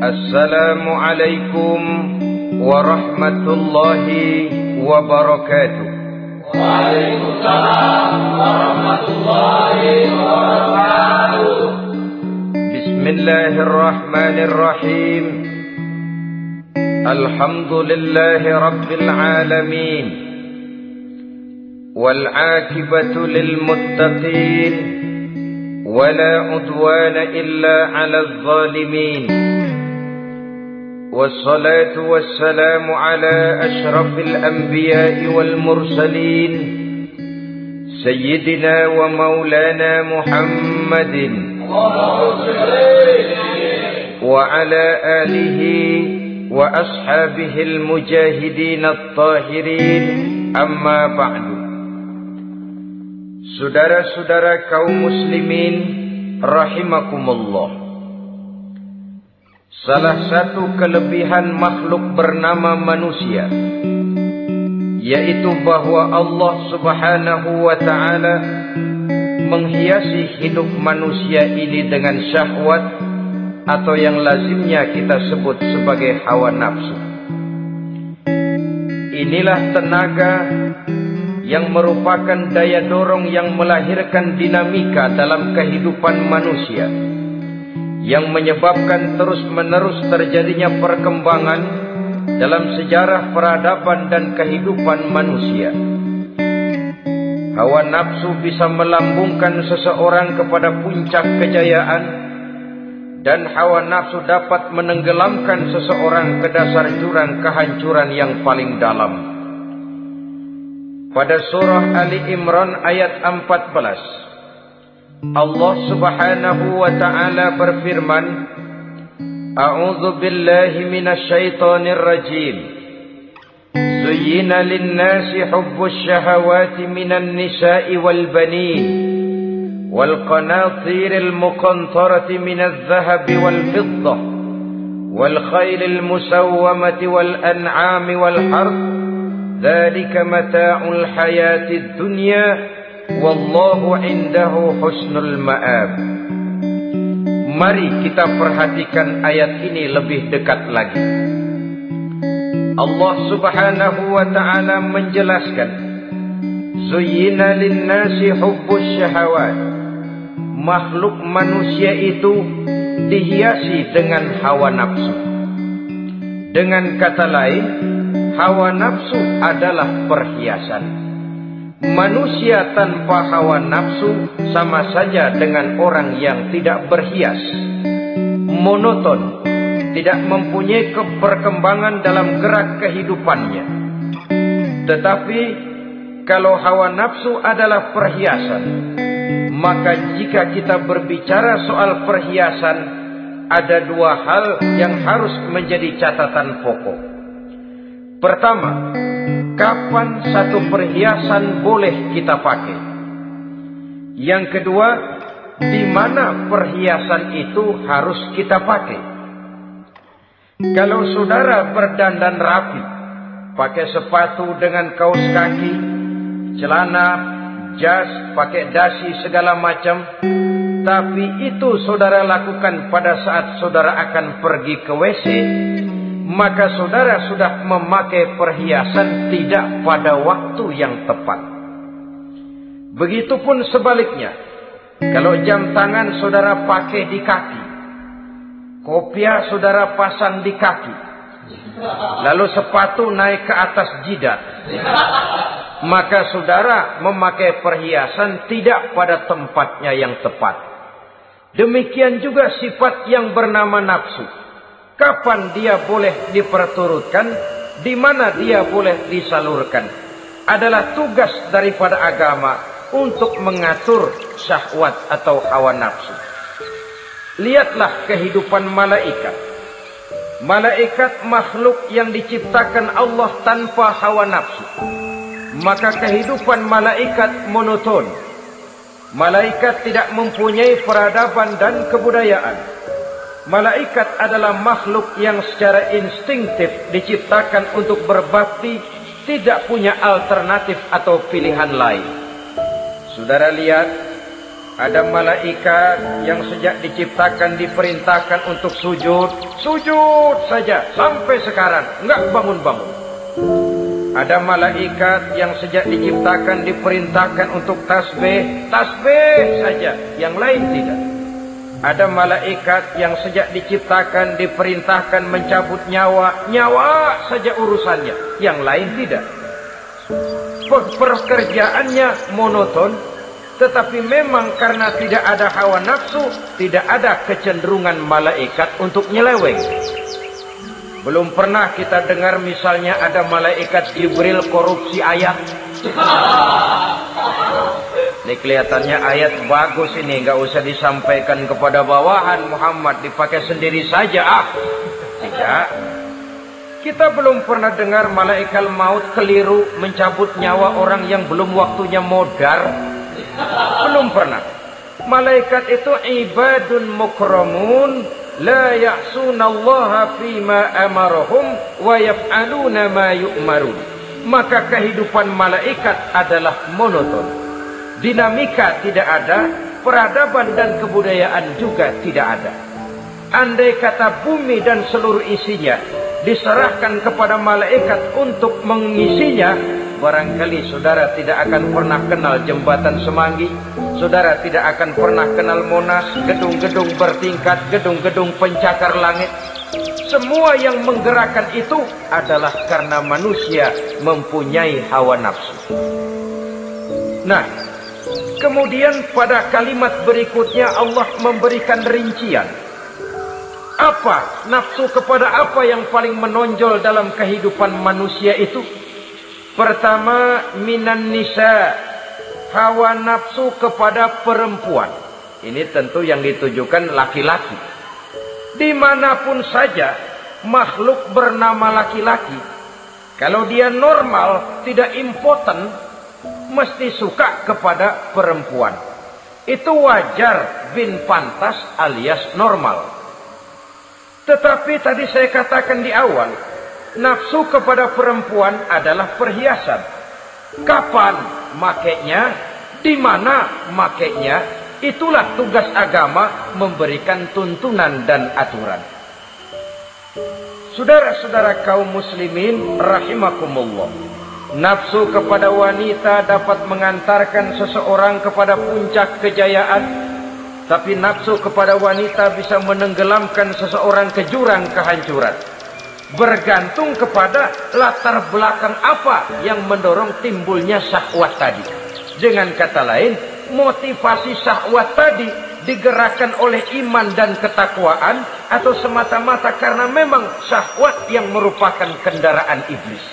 Assalamualaikum warahmatullahi wabarakatuh. Waalaikumsalam warahmatullahi wabarakatuh. Bismillahirrahmanirrahim. Alhamdulillahi rabbil alamin. Wal 'aqibatu lil muttaqin. Wala 'udwana illa 'alal zalimin. والصلاة والسلام على أشرف الأنبياء والمرسلين سيدنا ومولانا محمد وعلى آله وأصحابه المجاهدين الطاهرين أما بعد. Saudara-saudara kaum muslimin rahimakumullah. Salah satu kelebihan makhluk bernama manusia, yaitu bahwa Allah subhanahu wa ta'ala menghiasi hidup manusia ini dengan syahwat atau yang lazimnya kita sebut sebagai hawa nafsu. Inilah tenaga yang merupakan daya dorong yang melahirkan dinamika dalam kehidupan manusia, yang menyebabkan terus-menerus terjadinya perkembangan dalam sejarah peradaban dan kehidupan manusia. Hawa nafsu bisa melambungkan seseorang kepada puncak kejayaan, dan hawa nafsu dapat menenggelamkan seseorang ke dasar jurang kehancuran yang paling dalam. Pada surah Ali Imran ayat 14, Allah subhanahu wa ta'ala berfirman, A'udzu billahi minasy syaithanir rajim. Zuyyina lin-nasi hubbus syahawati minan nisa'i wal banin wal qanatiril muqantarati minadh dhahabi wal fiddah wal khaylil musawwamati wal an'ami wal harth. Dzalika mata'ul hayatid dunya. Wallahu indahu husnul ma'ab. Mari kita perhatikan ayat ini lebih dekat lagi. Allah subhanahu wa ta'ala menjelaskan, Zuyyina linnasi hubbus syahawat. Makhluk manusia itu dihiasi dengan hawa nafsu. Dengan kata lain, hawa nafsu adalah perhiasan. Manusia tanpa hawa nafsu sama saja dengan orang yang tidak berhias, monoton, tidak mempunyai perkembangan dalam gerak kehidupannya. Tetapi kalau hawa nafsu adalah perhiasan, maka jika kita berbicara soal perhiasan, ada dua hal yang harus menjadi catatan pokok. Pertama, kapan satu perhiasan boleh kita pakai? Yang kedua, di mana perhiasan itu harus kita pakai? Kalau saudara berdandan rapi, pakai sepatu dengan kaos kaki, celana, jas, pakai dasi segala macam, tapi itu saudara lakukan pada saat saudara akan pergi ke WC, maka saudara sudah memakai perhiasan tidak pada waktu yang tepat. Begitupun sebaliknya, kalau jam tangan saudara pakai di kaki, kopiah saudara pasang di kaki, lalu sepatu naik ke atas jidat, maka saudara memakai perhiasan tidak pada tempatnya yang tepat. Demikian juga sifat yang bernama nafsu. kapan dia boleh diperturutkan, di mana dia boleh disalurkan. Adalah tugas daripada agama untuk mengatur syahwat atau hawa nafsu. Lihatlah kehidupan malaikat. Malaikat makhluk yang diciptakan Allah tanpa hawa nafsu. Maka kehidupan malaikat monoton. Malaikat tidak mempunyai peradaban dan kebudayaan. Malaikat adalah makhluk yang secara instinktif diciptakan untuk berbakti, tidak punya alternatif atau pilihan lain. Saudara lihat, ada malaikat yang sejak diciptakan diperintahkan untuk sujud, sujud saja sampai sekarang, enggak bangun-bangun. Ada malaikat yang sejak diciptakan diperintahkan untuk tasbih, tasbih saja, yang lain tidak. Ada malaikat yang sejak diciptakan diperintahkan mencabut nyawa, nyawa saja urusannya, yang lain tidak. Pekerjaannya monoton, tetapi memang karena tidak ada hawa nafsu, tidak ada kecenderungan malaikat untuk nyeleweng. Belum pernah kita dengar misalnya ada malaikat Jibril korupsi ayat. Ini kelihatannya ayat bagus ini, nggak usah disampaikan kepada bawahan Muhammad, dipakai sendiri saja. Tidak. Kita belum pernah dengar malaikat maut keliru mencabut nyawa orang yang belum waktunya modar. Belum pernah. Malaikat itu ibadun mukramun, la ya'sunallaha fima amarahum wa yaf'aluna ma yu'marun. Maka kehidupan malaikat adalah monoton. Dinamika tidak ada, peradaban dan kebudayaan juga tidak ada. Andai kata bumi dan seluruh isinya diserahkan kepada malaikat untuk mengisinya, barangkali saudara tidak akan pernah kenal jembatan Semanggi, saudara tidak akan pernah kenal Monas, gedung-gedung bertingkat, gedung-gedung pencakar langit. Semua yang menggerakkan itu adalah karena manusia mempunyai hawa nafsu. Nah, kemudian pada kalimat berikutnya Allah memberikan rincian. Apa nafsu kepada apa yang paling menonjol dalam kehidupan manusia itu? Pertama, minan nisa, hawa nafsu kepada perempuan. Ini tentu yang ditujukan laki-laki. Dimanapun saja makhluk bernama laki-laki, kalau dia normal, tidak impoten, mesti suka kepada perempuan. Itu wajar, bin pantas alias normal. Tetapi tadi saya katakan di awal, nafsu kepada perempuan adalah perhiasan. Kapan makainya, di mana makainya, itulah tugas agama memberikan tuntunan dan aturan. Saudara-saudara kaum muslimin rahimakumullah, nafsu kepada wanita dapat mengantarkan seseorang kepada puncak kejayaan, tapi nafsu kepada wanita bisa menenggelamkan seseorang ke jurang kehancuran. Bergantung kepada latar belakang apa yang mendorong timbulnya syahwat tadi. Dengan kata lain, motivasi syahwat tadi digerakkan oleh iman dan ketakwaan, atau semata-mata karena memang syahwat yang merupakan kendaraan iblis.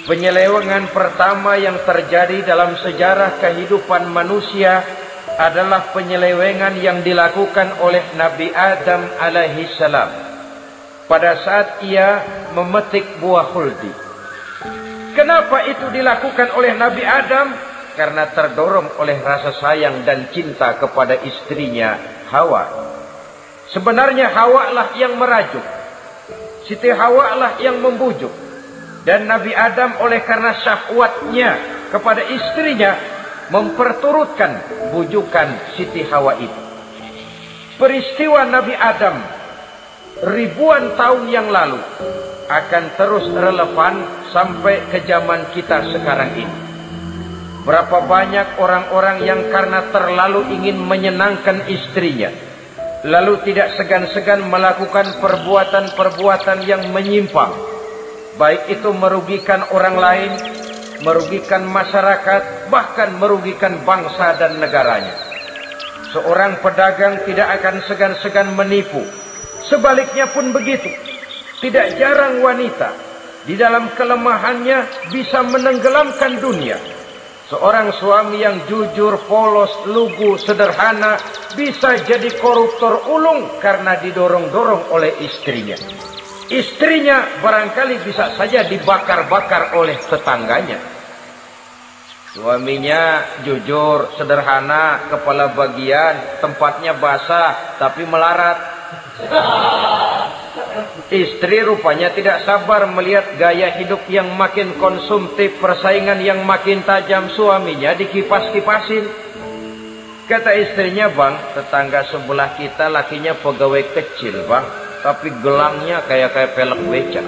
Penyelewengan pertama yang terjadi dalam sejarah kehidupan manusia adalah penyelewengan yang dilakukan oleh Nabi Adam alaihi salam pada saat ia memetik buah khuldi. Kenapa itu dilakukan oleh Nabi Adam? Karena terdorong oleh rasa sayang dan cinta kepada istrinya Hawa. Sebenarnya Hawa lah yang merajuk, Siti Hawa lah yang membujuk, dan Nabi Adam oleh karena syahwatnya kepada istrinya memperturutkan bujukan Siti Hawa itu. Peristiwa Nabi Adam ribuan tahun yang lalu akan terus relevan sampai ke zaman kita sekarang ini. Berapa banyak orang-orang yang karena terlalu ingin menyenangkan istrinya, lalu tidak segan-segan melakukan perbuatan-perbuatan yang menyimpang, baik itu merugikan orang lain, merugikan masyarakat, bahkan merugikan bangsa dan negaranya. Seorang pedagang tidak akan segan-segan menipu. Sebaliknya pun begitu. Tidak jarang wanita di dalam kelemahannya bisa menenggelamkan dunia. Seorang suami yang jujur, polos, lugu, sederhana bisa jadi koruptor ulung karena didorong-dorong oleh istrinya. Istrinya barangkali bisa saja dibakar-bakar oleh tetangganya. Suaminya jujur, sederhana, kepala bagian, tempatnya basah tapi melarat. Istri rupanya tidak sabar melihat gaya hidup yang makin konsumtif, persaingan yang makin tajam, suaminya dikipas-kipasin. Kata istrinya, "Bang, tetangga sebelah kita lakinya pegawai kecil, Bang, tapi gelangnya kayak pelek beca.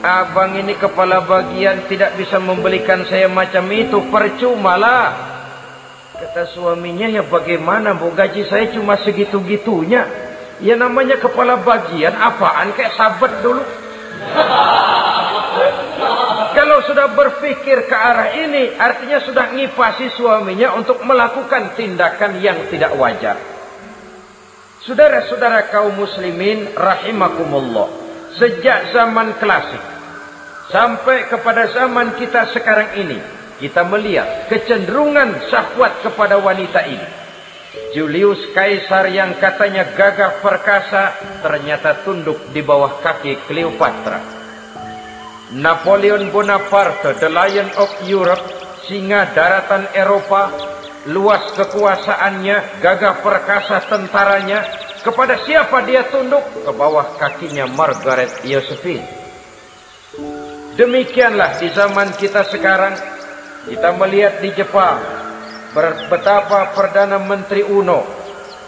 Abang ini kepala bagian tidak bisa membelikan saya macam itu, percuma lah." Kata suaminya, "Ya bagaimana, Bu, gaji saya cuma segitu-gitunya." Ya namanya kepala bagian, apaan, kayak sabet dulu. Kalau sudah berpikir ke arah ini, artinya sudah ngipasi suaminya untuk melakukan tindakan yang tidak wajar. Saudara-saudara kaum muslimin rahimakumullah, sejak zaman klasik sampai kepada zaman kita sekarang ini, kita melihat kecenderungan syahwat kepada wanita ini. Julius Kaisar yang katanya gagah perkasa ternyata tunduk di bawah kaki Cleopatra. Napoleon Bonaparte, the Lion of Europe, singa daratan Eropa, luas kekuasaannya, gagah perkasa tentaranya, kepada siapa dia tunduk? Ke bawah kakinya Margaret Josephine. Demikianlah di zaman kita sekarang, kita melihat di Jepang betapa Perdana Menteri Uno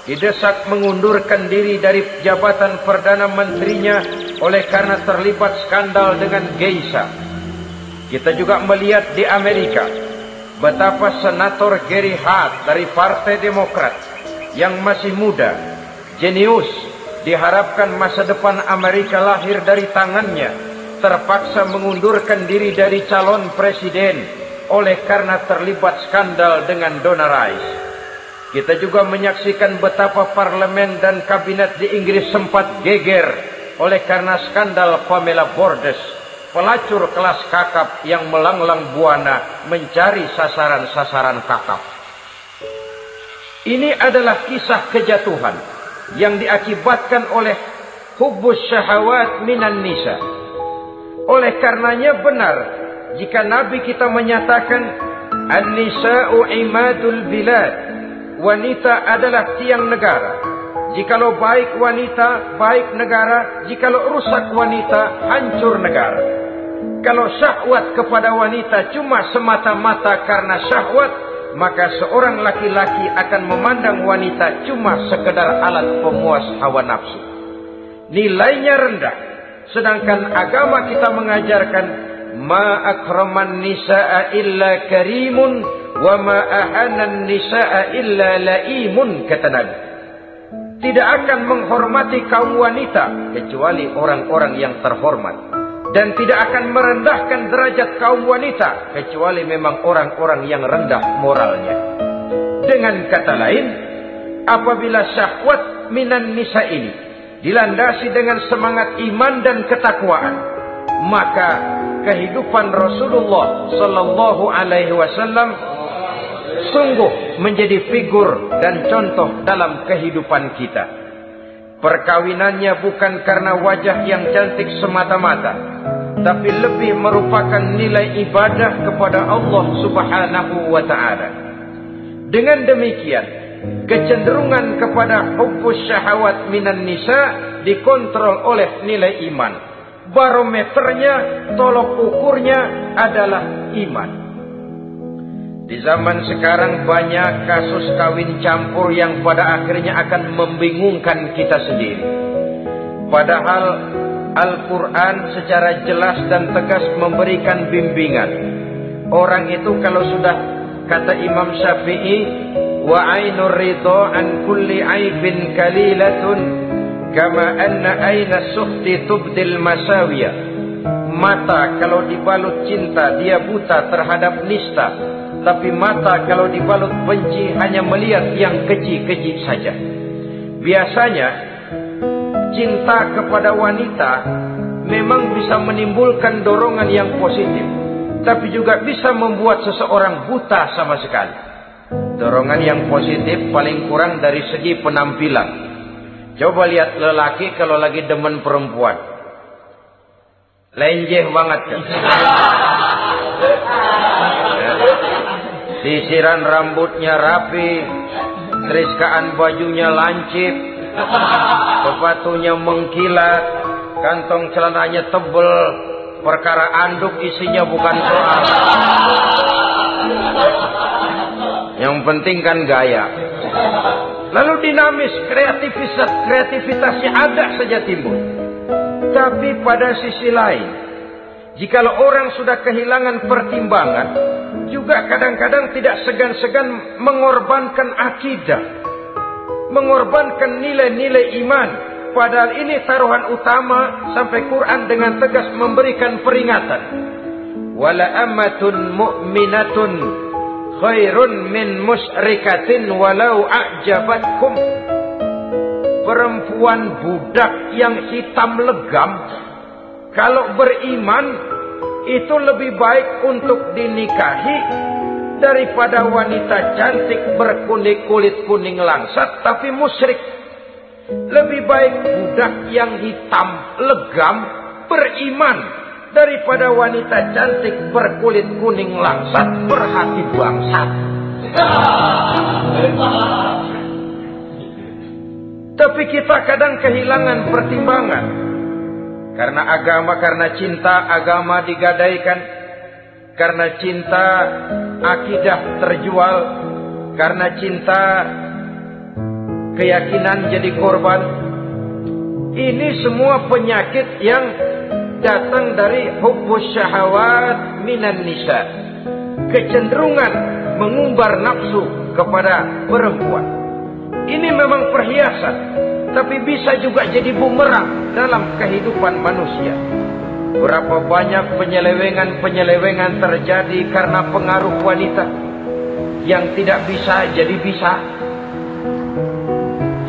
didesak mengundurkan diri dari jabatan Perdana Menterinya oleh karena terlibat skandal dengan geisha. Kita juga melihat di Amerika betapa Senator Gary Hart dari Partai Demokrat yang masih muda, jenius, diharapkan masa depan Amerika lahir dari tangannya, terpaksa mengundurkan diri dari calon presiden oleh karena terlibat skandal dengan Donna Rice. Kita juga menyaksikan betapa parlemen dan kabinet di Inggris sempat geger oleh karena skandal Pamela Bordes, pelacur kelas kakap yang melanglang buana mencari sasaran-sasaran kakap. Ini adalah kisah kejatuhan yang diakibatkan oleh hubbus syahawat minan nisa. Oleh karenanya benar jika Nabi kita menyatakan an-nisa'u imadul bilad, wanita adalah tiang negara. Jikalau baik wanita, baik negara. Jikalau rusak wanita, hancur negara. Kalau syahwat kepada wanita cuma semata-mata karena syahwat, maka seorang laki-laki akan memandang wanita cuma sekedar alat pemuas hawa nafsu. Nilainya rendah. Sedangkan agama kita mengajarkan ma akraman nisa'a illa karimun wa ma ahanan nisa'a illa laimun, kata Nabi. Tidak akan menghormati kaum wanita kecuali orang-orang yang terhormat, dan tidak akan merendahkan derajat kaum wanita kecuali memang orang-orang yang rendah moralnya. Dengan kata lain, apabila syahwat minan nisa ini dilandasi dengan semangat iman dan ketakwaan, maka kehidupan Rasulullah sallallahu alaihi wasallam sungguh menjadi figur dan contoh dalam kehidupan kita. Perkawinannya bukan karena wajah yang cantik semata-mata, tapi lebih merupakan nilai ibadah kepada Allah Subhanahu wa taala. Dengan demikian, kecenderungan kepada hubbus syahawat minan nisa dikontrol oleh nilai iman. Barometernya, tolok ukurnya adalah iman. Di zaman sekarang banyak kasus kawin campur yang pada akhirnya akan membingungkan kita sendiri. Padahal Al-Quran secara jelas dan tegas memberikan bimbingan. Orang itu kalau sudah, kata Imam Syafi'i, wa ainur ridha an kulli aibin kalilatun kama anna aina sukhti tubdil masawiya. Mata kalau dibalut cinta dia buta terhadap nista, tapi mata kalau dibalut benci hanya melihat yang keji-keji saja. Biasanya cinta kepada wanita memang bisa menimbulkan dorongan yang positif, tapi juga bisa membuat seseorang buta sama sekali. Dorongan yang positif paling kurang dari segi penampilan. Coba lihat lelaki kalau lagi demen perempuan, lenjeh banget kan? Sisiran rambutnya rapi, teriskaan bajunya lancip, sepatunya mengkilat, kantong celananya tebel, perkara anduk isinya bukan soal. Yang penting kan gaya. Lalu dinamis, kreativitasnya ada saja timbul. Tapi pada sisi lain, jikalau orang sudah kehilangan pertimbangan, juga kadang-kadang tidak segan-segan mengorbankan akidah, mengorbankan nilai-nilai iman. Padahal ini taruhan utama, sampai Quran dengan tegas memberikan peringatan. Wala amatun mu'minatun khairun min musyrikatin walau a'jabatkum. Perempuan budak yang hitam legam, kalau beriman itu lebih baik untuk dinikahi daripada wanita cantik berkulit kuning langsat tapi musyrik. Lebih baik budak yang hitam legam beriman daripada wanita cantik berkulit kuning langsat berhati bangsat. Tapi kita kadang kehilangan pertimbangan. Karena agama, karena cinta agama digadaikan. Karena cinta akidah terjual. Karena cinta keyakinan jadi korban. Ini semua penyakit yang datang dari hubbus syahawat minan nisa. Kecenderungan mengumbar nafsu kepada perempuan. Ini memang perhiasan, tapi bisa juga jadi bumerang dalam kehidupan manusia. Berapa banyak penyelewengan terjadi karena pengaruh wanita yang tidak bisa jadi bisa.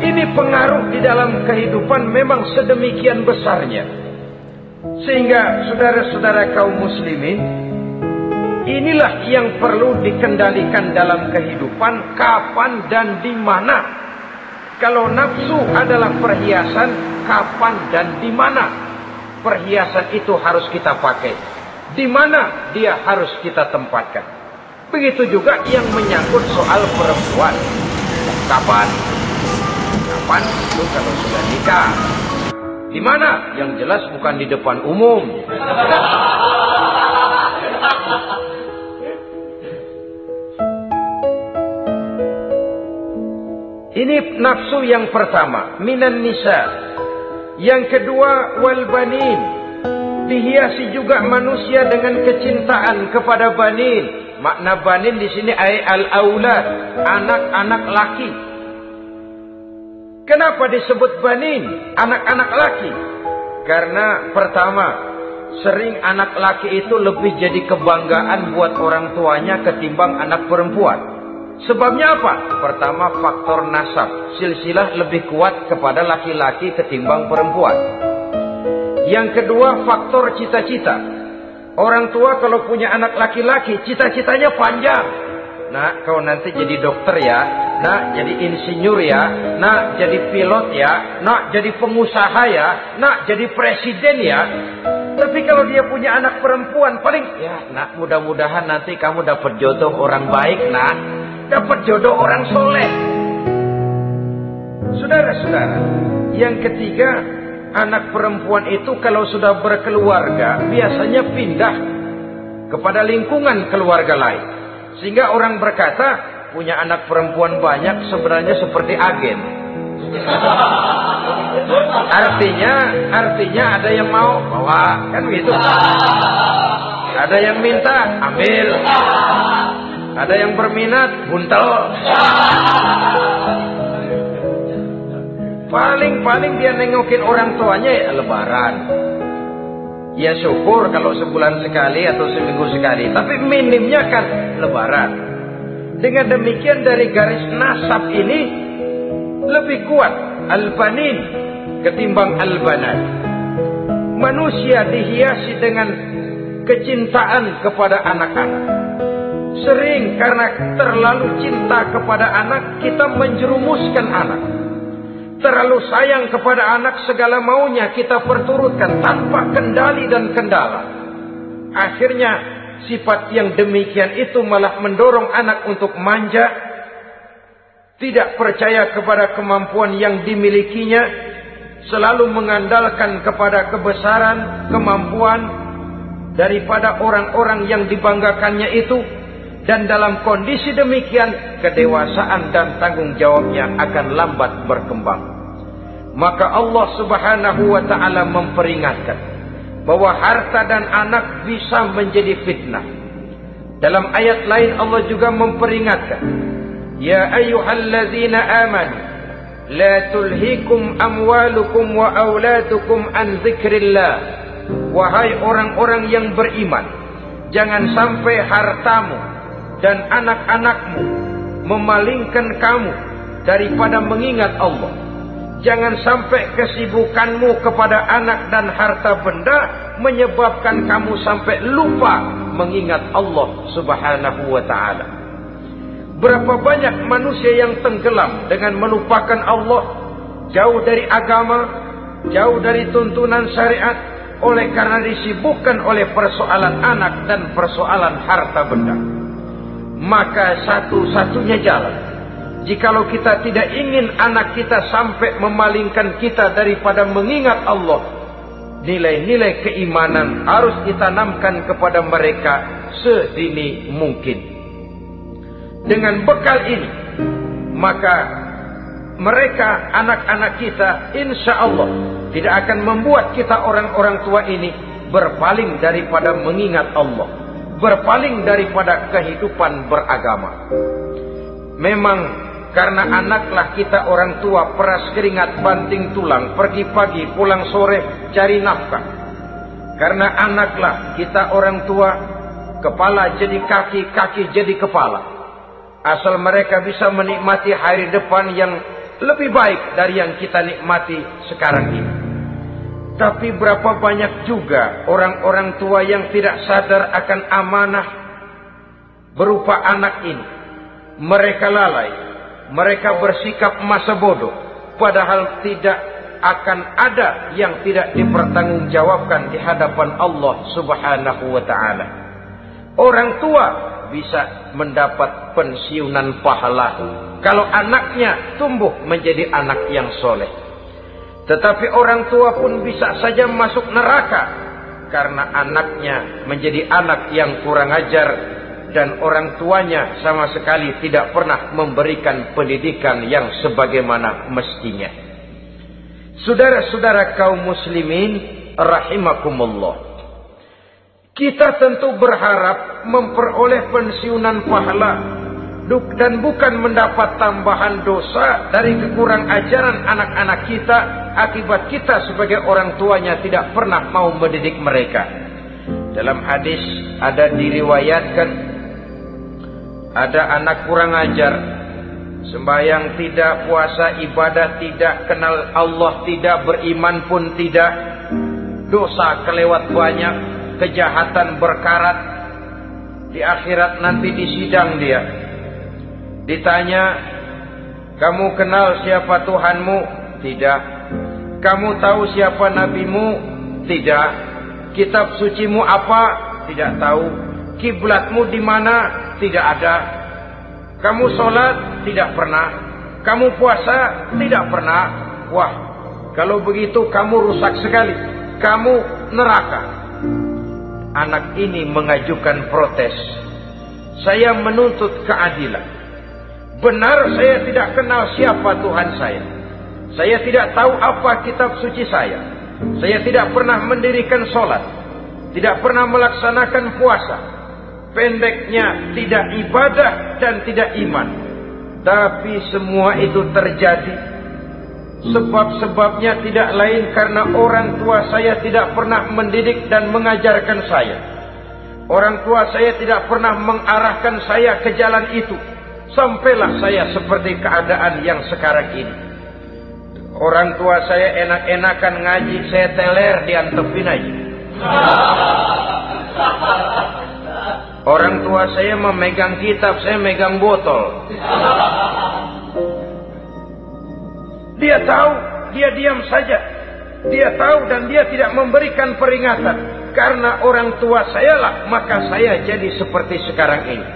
Ini pengaruh di dalam kehidupan memang sedemikian besarnya. Sehingga saudara-saudara kaum muslimin, inilah yang perlu dikendalikan dalam kehidupan, kapan dan di mana. Kalau nafsu adalah perhiasan, kapan dan di mana perhiasan itu harus kita pakai, di mana dia harus kita tempatkan. Begitu juga yang menyangkut soal perempuan. Kapan itu kalau sudah nikah. Di mana? Yang jelas bukan di depan umum. Ini nafsu yang pertama, minan nisa. Yang kedua, wal banin. Dihiasi juga manusia dengan kecintaan kepada banin. Makna banin di sini al-aulad, anak-anak laki. Kenapa disebut banin, anak-anak laki? Karena pertama, sering anak laki itu lebih jadi kebanggaan buat orang tuanya ketimbang anak perempuan. Sebabnya apa? Pertama, faktor nasab. Silsilah lebih kuat kepada laki-laki ketimbang perempuan. Yang kedua, faktor cita-cita. Orang tua kalau punya anak laki-laki, cita-citanya panjang. Nak, kau nanti jadi dokter ya. Nak, jadi insinyur ya. Nak, jadi pilot ya. Nak, jadi pengusaha ya. Nak, jadi presiden ya. Tapi kalau dia punya anak perempuan, paling, ya nak, mudah-mudahan nanti kamu dapat jodoh orang baik, nak. Dapat jodoh orang soleh. Saudara-saudara, yang ketiga, anak perempuan itu kalau sudah berkeluarga biasanya pindah kepada lingkungan keluarga lain. Sehingga orang berkata, punya anak perempuan banyak sebenarnya seperti agen. Artinya ada yang mau bawa, kan begitu. Ada yang minta, ambil. Ada yang berminat, buntel. Paling dia nengokin orang tuanya ya lebaran. Ya syukur kalau sebulan sekali atau seminggu sekali. Tapi minimnya kan lebaran. Dengan demikian dari garis nasab ini lebih kuat al-banin ketimbang al-banat. Manusia dihiasi dengan kecintaan kepada anak-anak. Sering karena terlalu cinta kepada anak, kita menjerumuskan anak. Terlalu sayang kepada anak, segala maunya kita perturutkan tanpa kendali dan kendala. Akhirnya sifat yang demikian itu malah mendorong anak untuk manja, tidak percaya kepada kemampuan yang dimilikinya, selalu mengandalkan kepada kebesaran, kemampuan daripada orang-orang yang dibanggakannya itu. Dan dalam kondisi demikian, kedewasaan dan tanggung jawabnya akan lambat berkembang. Maka Allah Subhanahu wa ta'ala memperingatkan bahwa harta dan anak bisa menjadi fitnah. Dalam ayat lain Allah juga memperingatkan, ya ayyuhalladzina amanu la tulhikum amwalukum wa auladukum an dzikrillah. Wahai orang-orang yang beriman, jangan sampai hartamu dan anak-anakmu memalingkan kamu daripada mengingat Allah. Jangan sampai kesibukanmu kepada anak dan harta benda menyebabkan kamu sampai lupa mengingat Allah Subhanahu wa ta'ala. Berapa banyak manusia yang tenggelam dengan melupakan Allah, jauh dari agama, jauh dari tuntunan syariat, oleh karena disibukkan oleh persoalan anak dan persoalan harta benda. Maka satu-satunya jalan, jikalau kita tidak ingin anak kita sampai memalingkan kita daripada mengingat Allah, nilai-nilai keimanan harus ditanamkan kepada mereka sedini mungkin. Dengan bekal ini, maka mereka, anak-anak kita, insya Allah tidak akan membuat kita orang-orang tua ini berpaling daripada mengingat Allah, berpaling daripada kehidupan beragama. Memang karena anaklah kita orang tua peras keringat banting tulang, pergi pagi pulang sore cari nafkah. Karena anaklah kita orang tua, kepala jadi kaki, kaki jadi kepala. Asal mereka bisa menikmati hari depan yang lebih baik dari yang kita nikmati sekarang ini. Tapi berapa banyak juga orang-orang tua yang tidak sadar akan amanah berupa anak ini. Mereka lalai, mereka bersikap masa bodoh, padahal tidak akan ada yang tidak dipertanggungjawabkan di hadapan Allah Subhanahu wa ta'ala. Orang tua bisa mendapat pensiunan pahala kalau anaknya tumbuh menjadi anak yang soleh. Tetapi orang tua pun bisa saja masuk neraka karena anaknya menjadi anak yang kurang ajar dan orang tuanya sama sekali tidak pernah memberikan pendidikan yang sebagaimana mestinya. Saudara-saudara kaum muslimin rahimakumullah, kita tentu berharap memperoleh pensiunan pahala dan bukan mendapat tambahan dosa dari kekurang ajaran anak-anak kita akibat kita sebagai orang tuanya tidak pernah mau mendidik mereka. Dalam hadis ada diriwayatkan, ada anak kurang ajar, sembahyang tidak, puasa ibadah tidak, kenal Allah tidak, beriman pun tidak, dosa kelewat banyak, kejahatan berkarat. Di akhirat nanti disidang dia, ditanya, kamu kenal siapa Tuhanmu? Tidak. Kamu tahu siapa nabimu? Tidak. Kitab sucimu apa? Tidak tahu. Kiblatmu di mana? Tidak ada. Kamu sholat? Tidak pernah. Kamu puasa? Tidak pernah. Wah, kalau begitu kamu rusak sekali. Kamu neraka. Anak ini mengajukan protes. Saya menuntut keadilan. Benar saya tidak kenal siapa Tuhan saya. Saya tidak tahu apa kitab suci saya. Saya tidak pernah mendirikan sholat. Tidak pernah melaksanakan puasa. Pendeknya tidak ibadah dan tidak iman. Tapi semua itu terjadi. Sebab-sebabnya tidak lain karena orang tua saya tidak pernah mendidik dan mengajarkan saya. Orang tua saya tidak pernah mengarahkan saya ke jalan itu. Sampailah saya seperti keadaan yang sekarang ini. Orang tua saya enak-enakan ngaji, saya teler diantepin aja. Orang tua saya memegang kitab, saya megang botol. Dia tahu, dia diam saja. Dia tahu dan dia tidak memberikan peringatan. Karena orang tua saya lah, maka saya jadi seperti sekarang ini.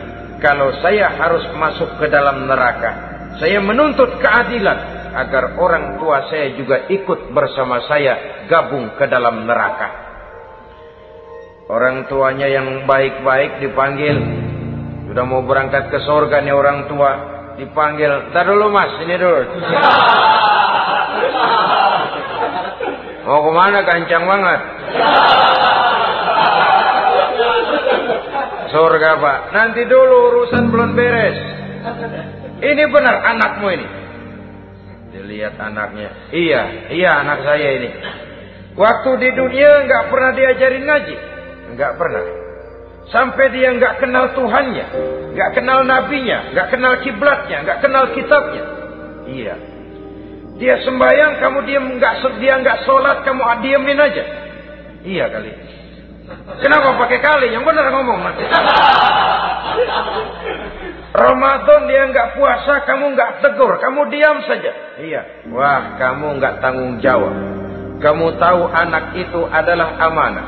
Kalau saya harus masuk ke dalam neraka, saya menuntut keadilan agar orang tua saya juga ikut bersama saya gabung ke dalam neraka. Orang tuanya yang baik-baik dipanggil, sudah mau berangkat ke surga nih orang tua, dipanggil, "Ntar dulu mas, ini dulu." Mau kemana, kencang banget? Surga pak, nanti dulu urusan belum beres. Ini benar anakmu ini? Dilihat anaknya, iya anak saya ini. Waktu di dunia nggak pernah diajarin ngaji, nggak pernah. Sampai dia nggak kenal Tuhannya, nggak kenal nabinya, nggak kenal kiblatnya, nggak kenal kitabnya. Iya. Dia sembahyang, kamu dia nggak sholat, kamu diemin aja. Iya kali. Kenapa pakai kali? Yang benar ngomong nanti. Ramadan dia nggak puasa, kamu nggak tegur, kamu diam saja. Iya. Wah, kamu nggak tanggung jawab. Kamu tahu anak itu adalah amanah.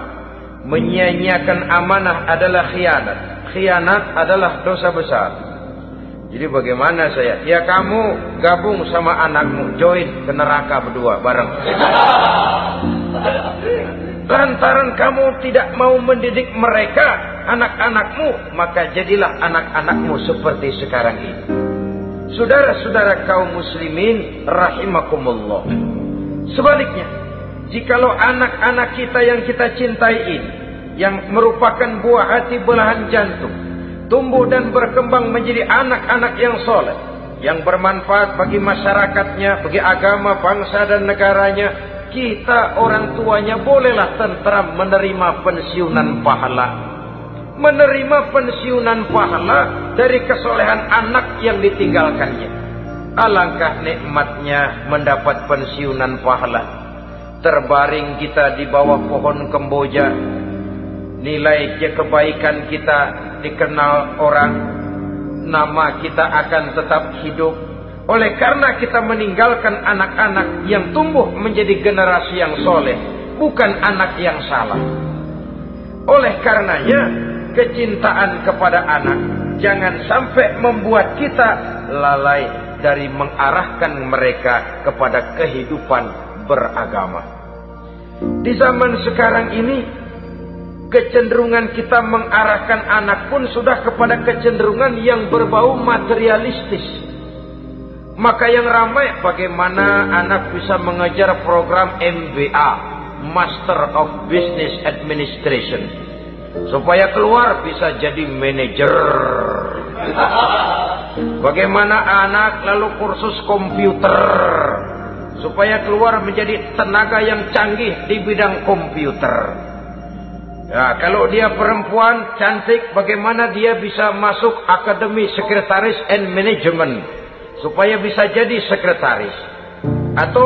Menyia-nyiakan amanah adalah khianat. Khianat adalah dosa besar. Jadi bagaimana saya? Ya kamu gabung sama anakmu, join ke neraka berdua bareng. Lantaran kamu tidak mau mendidik mereka, anak-anakmu, maka jadilah anak-anakmu seperti sekarang ini. Saudara-saudara kaum muslimin rahimakumullah. Sebaliknya, jikalau anak-anak kita yang kita cintai ini, yang merupakan buah hati belahan jantung, tumbuh dan berkembang menjadi anak-anak yang soleh, yang bermanfaat bagi masyarakatnya, bagi agama, bangsa dan negaranya, kita orang tuanya bolehlah tentram menerima pensiunan pahala. Menerima pensiunan pahala dari kesolehan anak yang ditinggalkannya. Alangkah nikmatnya mendapat pensiunan pahala. Terbaring kita di bawah pohon kemboja, nilai kebaikan kita dikenal orang, nama kita akan tetap hidup. Oleh karena kita meninggalkan anak-anak yang tumbuh menjadi generasi yang soleh, bukan anak yang salah. Oleh karenanya, kecintaan kepada anak jangan sampai membuat kita lalai dari mengarahkan mereka kepada kehidupan beragama. Di zaman sekarang ini, kecenderungan kita mengarahkan anak pun sudah kepada kecenderungan yang berbau materialistis. Maka yang ramai bagaimana anak bisa mengejar program MBA, Master of Business Administration, supaya keluar bisa jadi manajer. Bagaimana anak lalu kursus komputer, supaya keluar menjadi tenaga yang canggih di bidang komputer. Ya, kalau dia perempuan cantik, bagaimana dia bisa masuk Akademi Sekretaris and Management, supaya bisa jadi sekretaris. Atau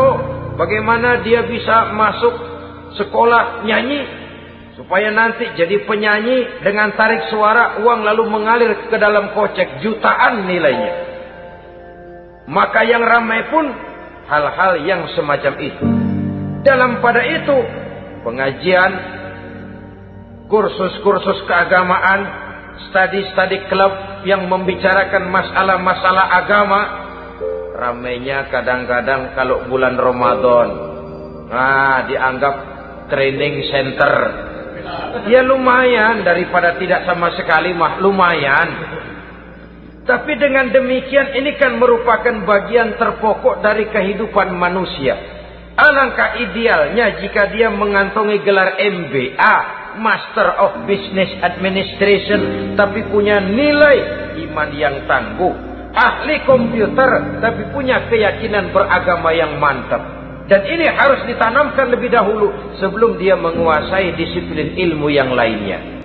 bagaimana dia bisa masuk sekolah nyanyi, supaya nanti jadi penyanyi dengan tarik suara, uang lalu mengalir ke dalam kocek jutaan nilainya. Maka yang ramai pun hal-hal yang semacam itu. Dalam pada itu, pengajian, kursus-kursus keagamaan, studi-studi klub yang membicarakan masalah-masalah agama, ramainya kadang-kadang kalau bulan Ramadan, dianggap training center. Ya lumayan, daripada tidak sama sekali mah lumayan. Tapi dengan demikian ini kan merupakan bagian terpokok dari kehidupan manusia. Alangkah idealnya jika dia mengantongi gelar MBA, Master of Business Administration, tapi punya nilai iman yang tangguh, ahli komputer, tapi punya keyakinan beragama yang mantap. Dan ini harus ditanamkan lebih dahulu sebelum dia menguasai disiplin ilmu yang lainnya.